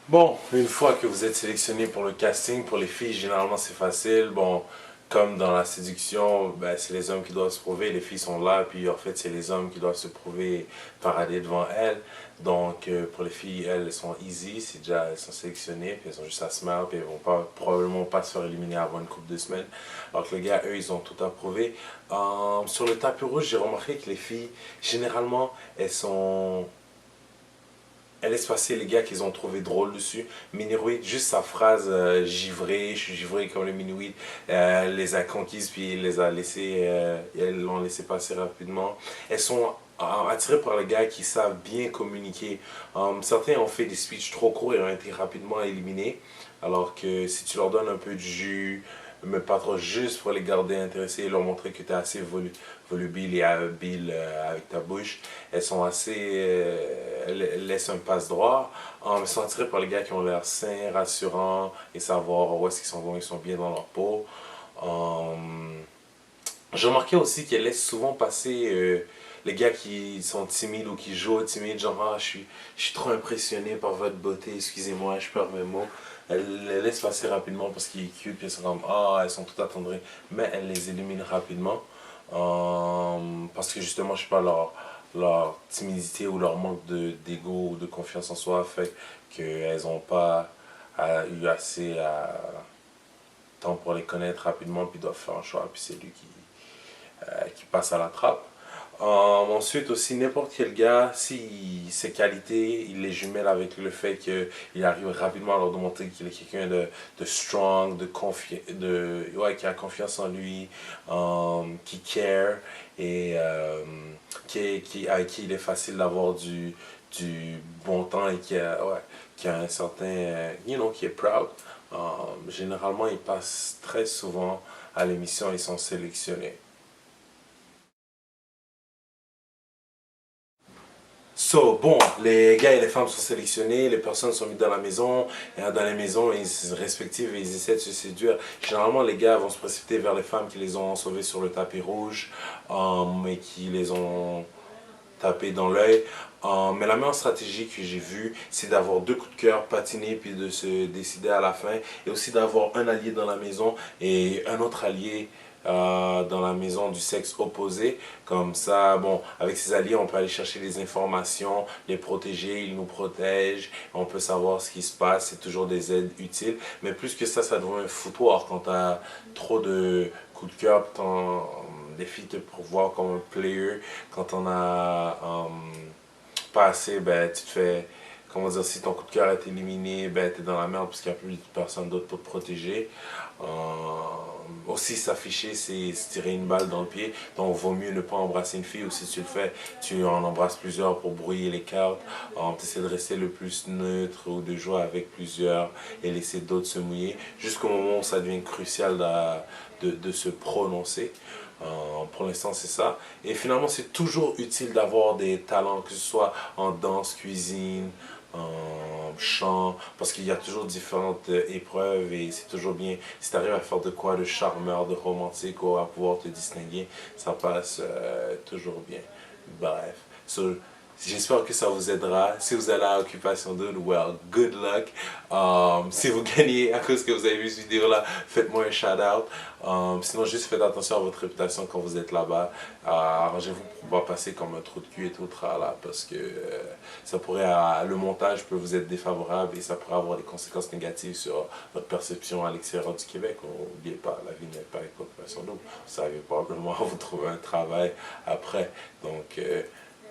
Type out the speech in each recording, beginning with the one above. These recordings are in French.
Bon, une fois que vous êtes sélectionné pour le casting, pour les filles, généralement c'est facile. Bon, comme dans la séduction, ben, c'est les hommes qui doivent se prouver, les filles sont là, puis en fait c'est les hommes qui doivent se prouver et parader devant elles. Donc pour les filles, elles sont easy, c'est déjà, elles sont sélectionnées, puis elles ont juste à se mettre, puis elles vont pas, probablement pas se faire éliminer avant une couple de semaines. Alors que les gars, eux, ils ont tout à prouver. Sur le tapis rouge, j'ai remarqué que les filles, généralement, elles laissent passer les gars qu'ils ont trouvé drôle dessus. Miniweed, juste sa phrase givré, je suis givré comme le Miniweed, les a conquises puis les a laissées, elles l'ont laissé passer rapidement. Elles sont attirées par les gars qui savent bien communiquer. Certains ont fait des speeches trop courts et ont été rapidement éliminés. Alors que si tu leur donnes un peu de jus, mais pas trop, juste pour les garder intéressés et leur montrer que tu es assez volubile et habile avec ta bouche. Elles sont assez. Elles laissent un passe-droit. Elles sont attirées par les gars qui ont l'air sains, rassurants et savoir où est-ce qu'ils sont bons, ils sont bien dans leur peau. J'ai remarqué aussi qu'elles laissent souvent passer les gars qui sont timides ou qui jouent timides, genre ah, je suis trop impressionné par votre beauté, excusez-moi, je perds mes mots. Elles les laissent passer rapidement parce qu'il est cute, puis elles sont comme ah, elles sont toutes attendries, mais elles les éliminent rapidement. Parce que justement, je sais pas, leur timidité ou leur manque d'ego ou de confiance en soi fait qu'elles n'ont pas eu assez de temps pour les connaître rapidement, puis doivent faire un choix, puis c'est lui qui passe à la trappe. Ensuite aussi, n'importe quel gars, si ses qualités, il les jumelle avec le fait qu'il arrive rapidement à leur démontrer qu'il est quelqu'un de strong, ouais, qui a confiance en lui, qui care et avec qui il est facile d'avoir du bon temps et qui a un certain, qui est proud. Généralement, ils passent très souvent à l'émission, ils sont sélectionnés. So, bon, les gars et les femmes sont sélectionnés, les personnes sont mises dans la maison, et dans les maisons respectives et ils essaient de se séduire. Généralement, les gars vont se précipiter vers les femmes qui les ont sauvés sur le tapis rouge et qui les ont tapés dans l'œil. Mais la meilleure stratégie que j'ai vue, c'est d'avoir deux coups de cœur, patiner, puis de se décider à la fin. Et aussi d'avoir un allié dans la maison et un autre allié dans la maison du sexe opposé. Comme ça, bon, avec ces alliés, on peut aller chercher des informations, les protéger, ils nous protègent, on peut savoir ce qui se passe, c'est toujours des aides utiles. Mais plus que ça devient un foutoir quand tu as trop de coups de cœur, les filles te voient comme un player. Quand on a pas assez, ben tu te fais, comment dire, si ton coup de cœur est éliminé, ben t'es dans la merde parce qu'il n'y a plus personne d'autre pour te protéger. Aussi s'afficher, c'est se tirer une balle dans le pied. Donc, vaut mieux ne pas embrasser une fille ou si tu le fais, tu en embrasses plusieurs pour brouiller les cartes. Tu essaies de rester le plus neutre ou de jouer avec plusieurs et laisser d'autres se mouiller jusqu'au moment où ça devient crucial de se prononcer. Pour l'instant, c'est ça. Et finalement, c'est toujours utile d'avoir des talents, que ce soit en danse, cuisine, en chant, parce qu'il y a toujours différentes épreuves et c'est toujours bien. Si tu arrives à faire de quoi de charmeur, de romantique ou à pouvoir te distinguer, ça passe toujours bien. Bref. So, j'espère que ça vous aidera. Si vous allez à Occupation Double, well, good luck. Si vous gagnez à cause que vous avez vu cette vidéo-là, faites-moi un shout-out. Sinon, juste faites attention à votre réputation quand vous êtes là-bas. Arrangez-vous pour pas passer comme un trou de cul et tout là, parce que le montage peut vous être défavorable et ça pourrait avoir des conséquences négatives sur votre perception à l'extérieur du Québec. N'oubliez pas, la vie n'est pas avec Occupation Double. Vous savez probablement vous trouver un travail après. Donc,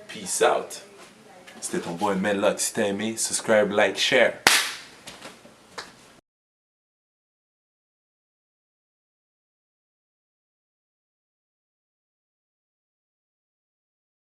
peace out. C'était ton boy Medlock. Si t'as aimé, subscribe, like, share.